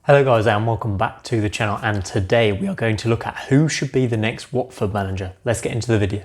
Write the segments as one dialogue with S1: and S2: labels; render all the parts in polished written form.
S1: Hello guys and welcome back to the channel, and today we are going to look at who should be the next Watford manager. Let's get into the video.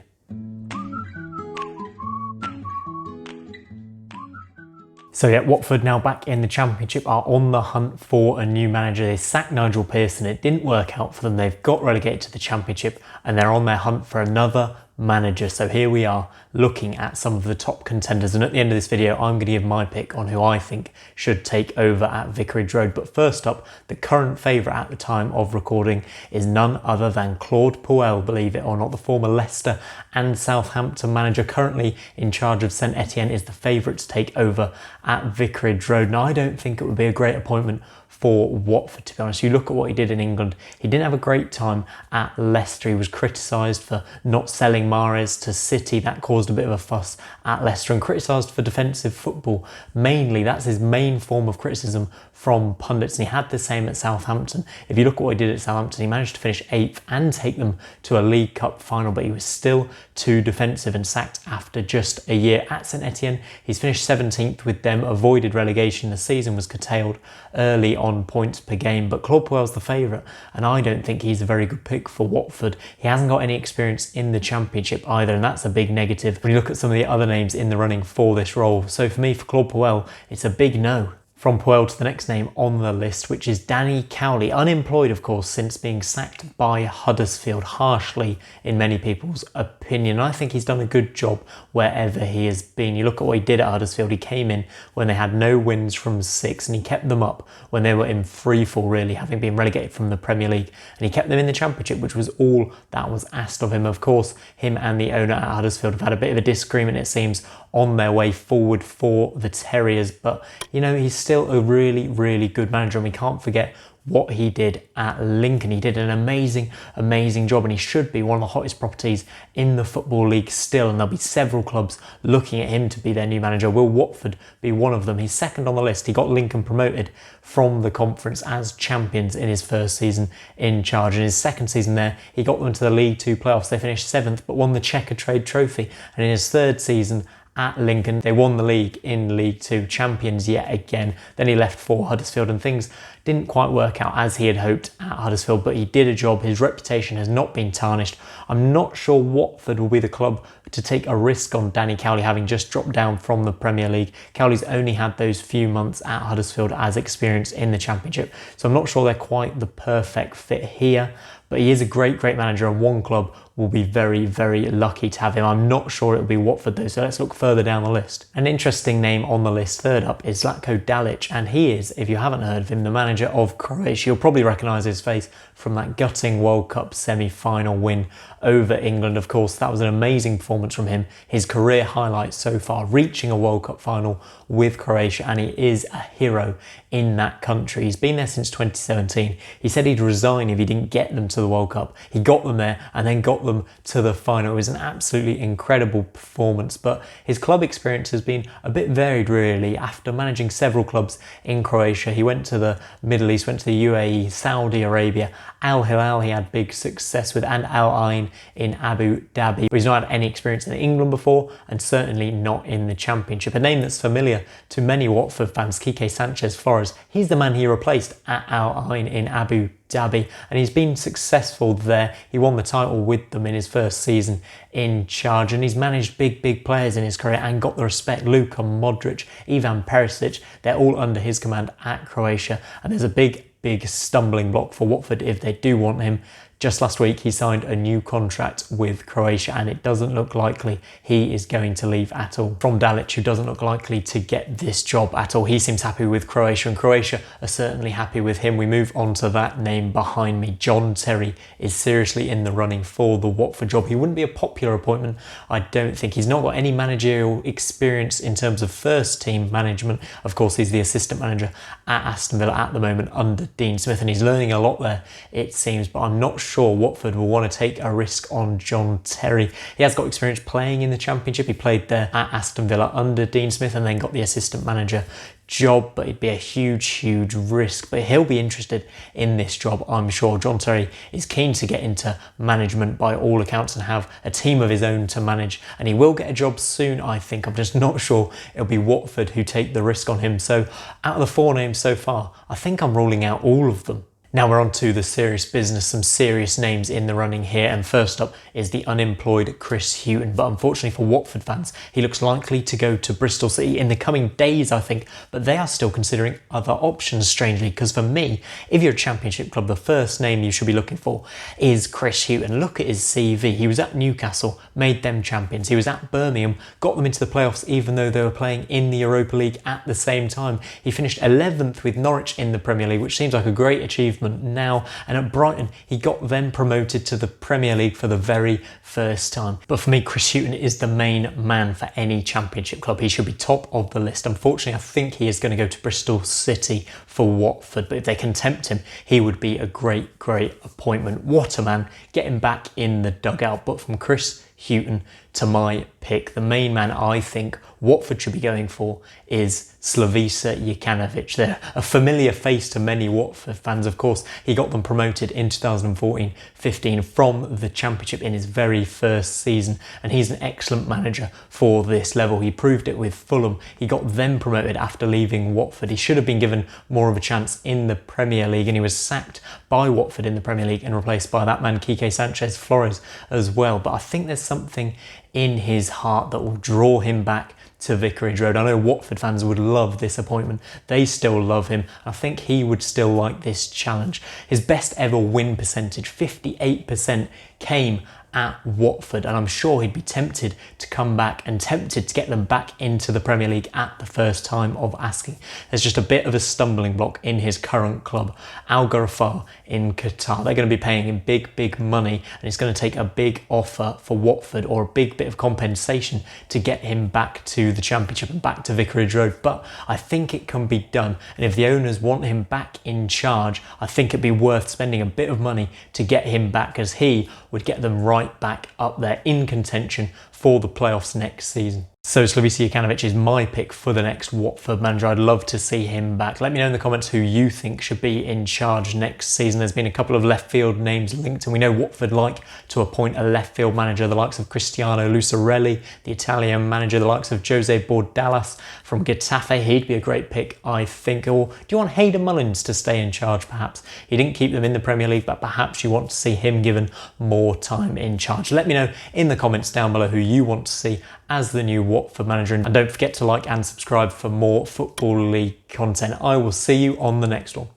S1: So yeah, Watford now back in the Championship are on the hunt for a new manager. They sacked Nigel Pearson, it didn't work out for them. They've got relegated to the Championship and they're on their hunt for another manager. So here we are looking at some of the top contenders, and at the end of this video I'm going to give my pick on who I think should take over at Vicarage Road. But first up, the current favourite at the time of recording is none other than Claude Puel, believe it or not. The former Leicester and Southampton manager, currently in charge of St Etienne, is the favourite to take over at Vicarage Road. Now I don't think it would be a great appointment for Watford, to be honest. You look at what he did in England, he didn't have a great time at Leicester. He was criticised for not selling Mahrez to City. That caused a bit of a fuss at Leicester, and criticised for defensive football. Mainly, that's his main form of criticism from pundits, and he had the same at Southampton. If you look at what he did at Southampton, he managed to finish 8th and take them to a League Cup final, but he was still too defensive and sacked after just a year. At St Etienne, he's finished 17th with them, avoided relegation. The season was curtailed early on points per game, but Claude Puel's the favourite, and I don't think he's a very good pick for Watford. He hasn't got any experience in the Championship either, and that's a big negative when you look at some of the other names in the running for this role. So for me, for Claude Puel, it's a big no. From Puel to the next name on the list, which is Danny Cowley. Unemployed, of course, since being sacked by Huddersfield, harshly in many people's opinion. I think he's done a good job wherever he has been. You look at what he did at Huddersfield. He came in when they had no wins from 6, and he kept them up when they were in freefall, really, having been relegated from the Premier League. And he kept them in the Championship, which was all that was asked of him. Of course, him and the owner at Huddersfield have had a bit of a disagreement, it seems, on their way forward for the Terriers. But, you know, he's still a really good manager, and we can't forget what he did at Lincoln. He did an amazing job, and he should be one of the hottest properties in the Football League still, and there'll be several clubs looking at him to be their new manager. Will Watford be one of them? He's second on the list. He got Lincoln promoted from the conference as champions in his first season in charge. In his second season there, he got them to the League Two playoffs. They finished 7th but won the Checkatrade Trophy, and in his third season at Lincoln, they won the league in League Two, champions yet again. Then he left for Huddersfield, and things didn't quite work out as he had hoped at Huddersfield, but he did a job. His reputation has not been tarnished. I'm not sure Watford will be the club to take a risk on Danny Cowley, having just dropped down from the Premier League. Cowley's only had those few months at Huddersfield as experience in the Championship, so I'm not sure they're quite the perfect fit here. But he is a great manager, and one club will be very lucky to have him. I'm not sure it'll be Watford though, so let's look further down the list. An interesting name on the list, third up, is Zlatko Dalic, and he is, if you haven't heard of him, the manager of Croatia. You'll probably recognise his face from that gutting World Cup semi-final win over England. Of course, that was an amazing performance from him. His career highlight so far, reaching a World Cup final with Croatia, and he is a hero in that country. He's been there since 2017. He said he'd resign if he didn't get them to the World Cup. He got them there and then got them to the final. It was an absolutely incredible performance, but his club experience has been a bit varied, really. After managing several clubs in Croatia, he went to the Middle East, went to the UAE, Saudi Arabia, Al Hilal he had big success with, and Al Ain in Abu Dhabi. But he's not had any experience in England before, and certainly not in the Championship. A name that's familiar to many Watford fans, Quique Sanchez Flores. He's the man he replaced at Al Ain in Abu Dhabi, and he's been successful there. He won the title with them in his first season in charge, and he's managed big players in his career and got the respect. Luka Modric, Ivan Perisic, they're all under his command at Croatia, and there's a big stumbling block for Watford if they do want him. Just last week, he signed a new contract with Croatia, and it doesn't look likely he is going to leave at all. From Dalic, who doesn't look likely to get this job at all. He seems happy with Croatia, and Croatia are certainly happy with him. We move on to that name behind me. John Terry is seriously in the running for the Watford job. He wouldn't be a popular appointment, I don't think. He's not got any managerial experience in terms of first team management. Of course, he's the assistant manager at Aston Villa at the moment under Dean Smith, and he's learning a lot there, it seems, but I'm not sure Watford will want to take a risk on John Terry. He has got experience playing in the Championship. He played there at Aston Villa under Dean Smith, and then got the assistant manager job, but it'd be a huge risk. But he'll be interested in this job, I'm sure. John Terry is keen to get into management by all accounts and have a team of his own to manage, and he will get a job soon, I think. I'm just not sure it'll be Watford who take the risk on him. So out of the 4 names so far, I think I'm ruling out all of them. Now we're on to the serious business, some serious names in the running here, and first up is the unemployed Chris Hughton. But unfortunately for Watford fans, he looks likely to go to Bristol City in the coming days, I think, but they are still considering other options, strangely, because for me, if you're a Championship club, the first name you should be looking for is Chris Hughton. Look at his CV. He was at Newcastle, made them champions. He was at Birmingham, got them into the playoffs even though they were playing in the Europa League at the same time. He finished 11th with Norwich in the Premier League, which seems like a great achievement now, and at Brighton he got them promoted to the Premier League for the very first time. But for me, Chris Hughton is the main man for any Championship club. He should be top of the list. Unfortunately, I think he is going to go to Bristol City for Watford, but if they can tempt him, he would be a great appointment. What a man, get him back in the dugout. But from Chris Hughton to my pick, the main man I think Watford should be going for is Slavisa Jokanovic. They're a familiar face to many Watford fans, of course. He got them promoted in 2014-15 from the Championship in his very first season, and he's an excellent manager for this level. He proved it with Fulham. He got them promoted after leaving Watford. He should have been given more of a chance in the Premier League, and he was sacked by Watford in the Premier League and replaced by that man Quique Sanchez Flores as well. But I think there's something in his heart that will draw him back to Vicarage Road. I know Watford fans would love this appointment. They still love him. I think he would still like this challenge. His best ever win percentage, 58%, came at Watford, and I'm sure he'd be tempted to come back and tempted to get them back into the Premier League at the first time of asking. There's just a bit of a stumbling block in his current club, Al Gharafa in Qatar. They're going to be paying him big money, and it's going to take a big offer for Watford or a big bit of compensation to get him back to the Championship and back to Vicarage Road. But I think it can be done, and if the owners want him back in charge, I think it'd be worth spending a bit of money to get him back, as he would get them right back up there in contention for the playoffs next season. So Slavisa Jokanovic is my pick for the next Watford manager. I'd love to see him back. Let me know in the comments who you think should be in charge next season. There's been a couple of left field names linked, and we know Watford like to appoint a left field manager, the likes of Cristiano Lucarelli, the Italian manager, the likes of Jose Bordalas from Getafe. He'd be a great pick, I think. Or do you want Hayden Mullins to stay in charge, perhaps? He didn't keep them in the Premier League, but perhaps you want to see him given more time in charge. Let me know in the comments down below who you want to see as the new Watford manager, and don't forget to like and subscribe for more Football League content. I will see you on the next one.